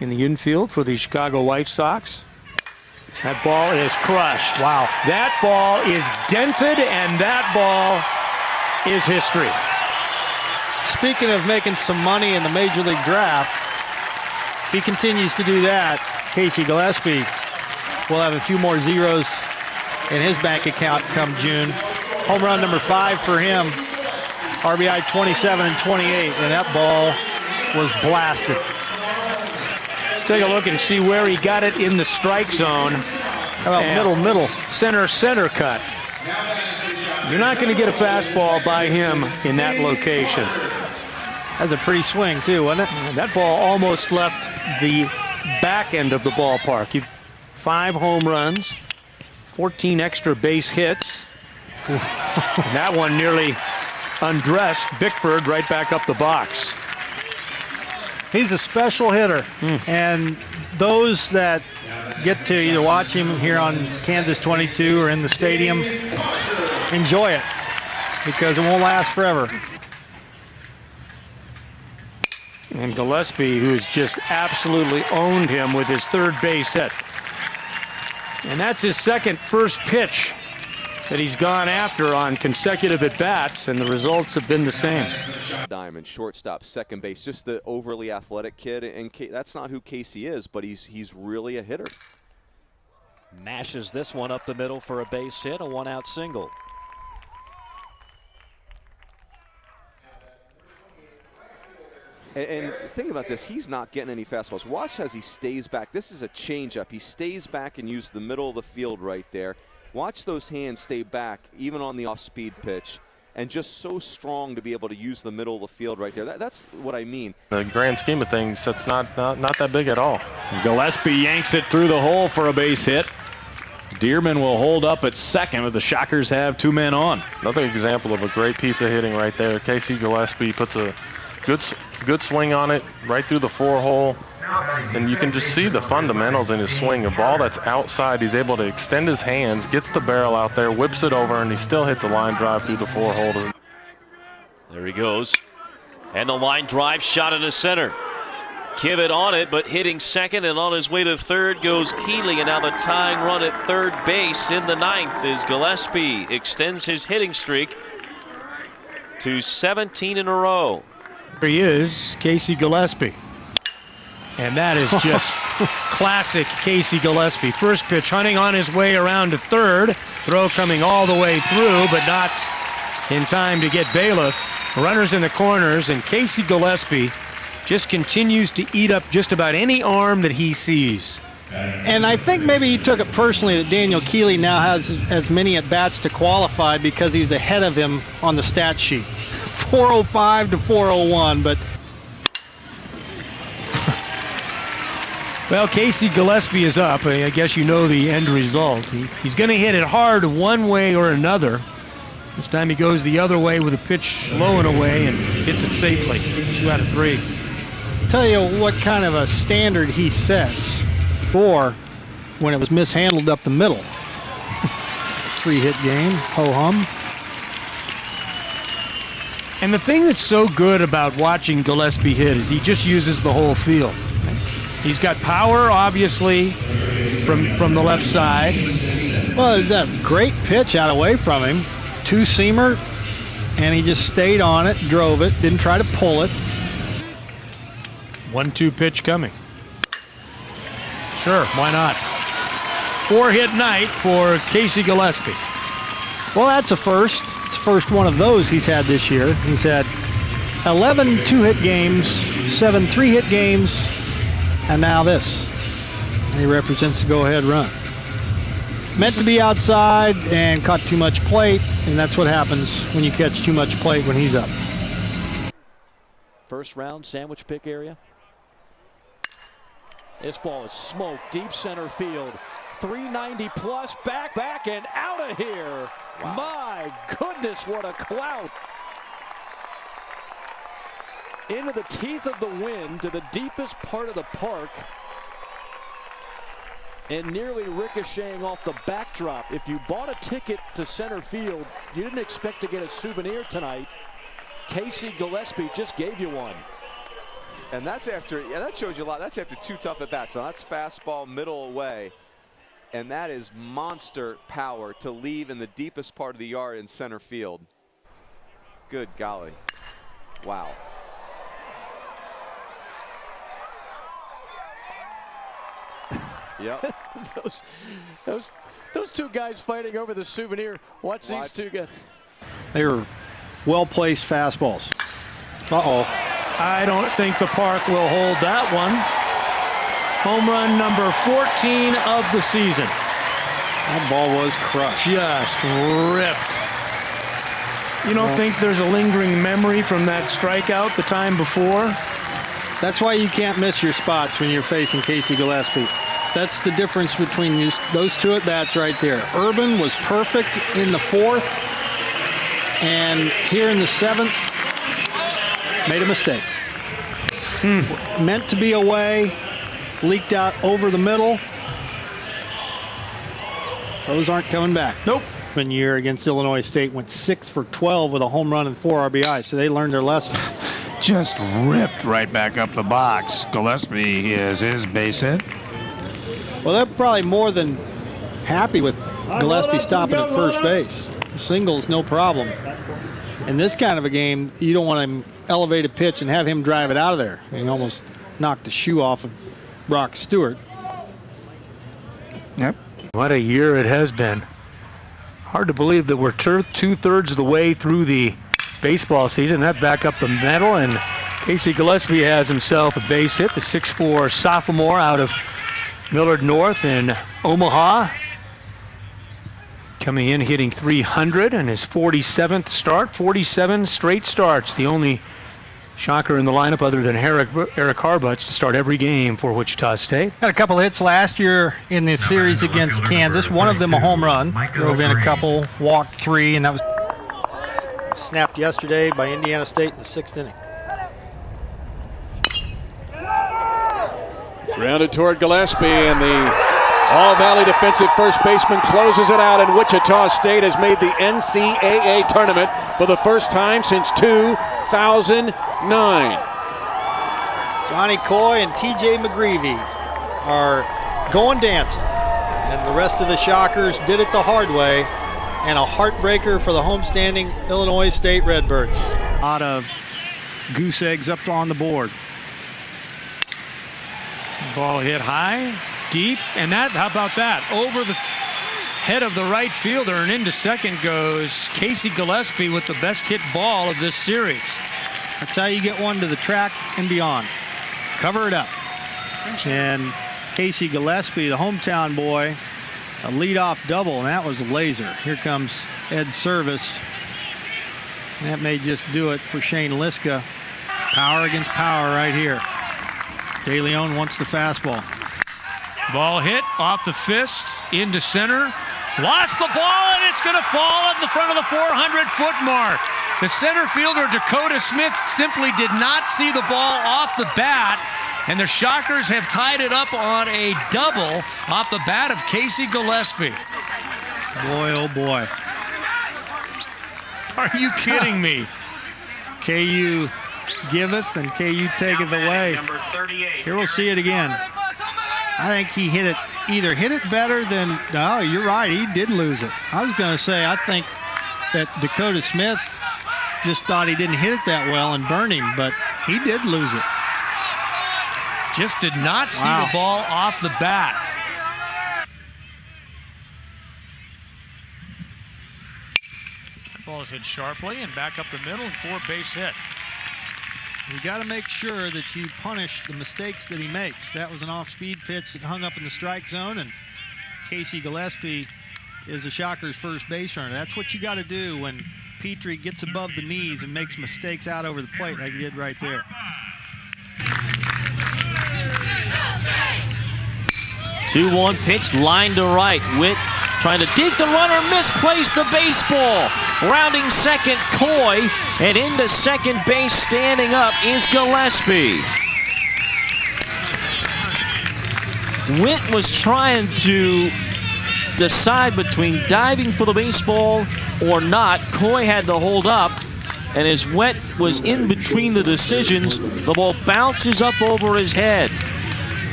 in the infield for the Chicago White Sox. That ball is crushed. Wow. That ball is dented, and that ball is history. Speaking of making some money in the Major League Draft, if he continues to do that, Casey Gillaspie will have a few more zeros in his bank account come June. Home run number 5 for him. RBI 27 and 28, and that ball was blasted. Let's take a look and see where he got it in the strike zone. How about middle? Center cut. You're not going to get a fastball by him in that location. That's a pretty swing too, wasn't it? And that ball almost left the back end of the ballpark. You've 5 home runs, 14 extra base hits. And that one nearly undressed Bickford right back up the box. He's a special hitter, and those that get to either watch him here on Kansas 22 or in the stadium, enjoy it because it won't last forever. And Gillaspie, who's just absolutely owned him with his 3rd base hit. And that's his first pitch that he's gone after on consecutive at-bats, and the results have been the same. Diamond, shortstop, second base, just the overly athletic kid, and that's not who Casey is, but he's really a hitter. Mashes this one up the middle for a base hit, a 1-out single. And think about this, he's not getting any fastballs. Watch as he stays back. This is a changeup. He stays back and uses the middle of the field right there. Watch those hands stay back, even on the off-speed pitch, and just so strong to be able to use the middle of the field right there. That's what I mean. The grand scheme of things, that's not that big at all. Gillaspie yanks it through the hole for a base hit. Dearman will hold up at second, but the Shockers have 2 men on. Another example of a great piece of hitting right there. Casey Gillaspie puts a good swing on it right through the 4-hole. And you can just see the fundamentals in his swing. A ball that's outside, he's able to extend his hands, gets the barrel out there, whips it over, and he still hits a line drive through the 4-hole. There he goes. And the line drive shot into center. Kivett on it, but hitting second, and on his way to third goes Keeley. And now the tying run at third base in the 9th is Gillaspie. Extends his hitting streak to 17 in a row. Here he is, Casey Gillaspie. And that is just classic Casey Gillaspie. First pitch, hunting on his way around to third. Throw coming all the way through, but not in time to get Bailiff. Runners in the corners, and Casey Gillaspie just continues to eat up just about any arm that he sees. And I think maybe he took it personally that Daniel Keeley now has as many at-bats to qualify because he's ahead of him on the stat sheet. 405 to 401, but well, Casey Gillaspie is up. I guess you know the end result. He's going to hit it hard one way or another. This time he goes the other way with a pitch low and away and hits it safely. 2 out of 3. Tell you what kind of a standard he sets for when it was mishandled up the middle. 3-hit game, ho-hum. And the thing that's so good about watching Gillaspie hit is he just uses the whole field. He's got power, obviously, from the left side. Well, there's that great pitch out away from him. 2-seamer, and he just stayed on it, drove it, didn't try to pull it. 1-2 pitch coming. Sure, why not? 4-hit night for Casey Gillaspie. Well, that's a first. It's the first one of those he's had this year. He's had 11 2-hit games, 7 3-hit games, and now this. He represents the go-ahead run. Meant to be outside and caught too much plate, and that's what happens when you catch too much plate when he's up. First round sandwich pick area. This ball is smoked deep center field. 390 plus, back, and out of here. Wow. My goodness, what a clout. Into the teeth of the wind to the deepest part of the park. And nearly ricocheting off the backdrop. If you bought a ticket to center field, you didn't expect to get a souvenir tonight. Casey Gillaspie just gave you one. And that's after, that shows you a lot. That's after 2 tough at-bats. Now that's fastball middle away. And that is monster power to leave in the deepest part of the yard in center field. Good golly. Wow. Yep. those two guys fighting over the souvenir. Watch these two guys. They were well-placed fastballs. Uh-oh. I don't think the park will hold that one. Home run number 14 of the season. That ball was crushed. Just ripped. You don't think there's a lingering memory from that strikeout the time before? That's why you can't miss your spots when you're facing Casey Gillaspie. That's the difference between those 2 at-bats right there. Urban was perfect in the 4th, and here in the 7th, made a mistake. Meant to be away, leaked out over the middle. Those aren't coming back. Nope. One year against Illinois State, went 6 for 12 with a home run and 4 RBI, so they learned their lesson. Just ripped right back up the box. Gillaspie is his base hit. Well, they're probably more than happy with Gillaspie stopping at first base. Singles, no problem. In this kind of a game, you don't want to elevate a pitch and have him drive it out of there. He almost knocked the shoe off of Brock Stewart. Yep. What a year it has been. Hard to believe that we're 2/3 of the way through the baseball season. That back up the middle, and Casey Gillaspie has himself a base hit, the 6'4" sophomore out of Millard North in Omaha. Coming in hitting .300 in his 47th start, 47 straight starts. The only shocker in the lineup other than Eric Harbutz to start every game for Wichita State. Had a couple hits last year in this series against Kansas. One of them a home run. Drove in a couple, walked 3, and that was snapped yesterday by Indiana State in the 6th inning. Grounded toward Gillaspie, and the All-Valley defensive first baseman closes it out, and Wichita State has made the NCAA tournament for the first time since 2009. Johnny Coy and TJ McGreevy are going dancing, and the rest of the Shockers did it the hard way, and a heartbreaker for the homestanding Illinois State Redbirds. A lot of goose eggs up on the board. Ball hit high, deep, and that, how about that? Over the head of the right fielder and into second goes Casey Gillaspie with the best hit ball of this series. That's how you get one to the track and beyond. Cover it up. And Casey Gillaspie, the hometown boy, a leadoff double, and that was a laser. Here comes Ed Service. That may just do it for Shane Liska. Power against power right here. De Leon wants the fastball. Ball hit off the fist into center. Lost the ball, and it's going to fall in the front of the 400-foot mark. The center fielder, Dakota Smith, simply did not see the ball off the bat, and the Shockers have tied it up on a double off the bat of Casey Gillaspie. Boy, oh boy. Are you kidding me? KU giveth and KU taketh away. Here we'll see it again. I think he hit it, either hit it better than, no, you're right, he did lose it. I was going to say, I think that Dakota Smith just thought he didn't hit it that well and burn him, but he did lose it. Just did not see the ball off the bat. That ball is hit sharply and back up the middle and 4 base hit. You got to make sure that you punish the mistakes that he makes. That was an off-speed pitch that hung up in the strike zone, and Casey Gillaspie is the Shockers' first base runner. That's what you got to do when Petrie gets above the knees and makes mistakes out over the plate like he did right there. 2-1 pitch, line to right. Witt trying to dig the runner, misplaced the baseball. Rounding second, Coy, and into second base, standing up is Gillaspie. Witt was trying to decide between diving for the baseball or not. Coy had to hold up, and as Wet was in between the decisions, the ball bounces up over his head.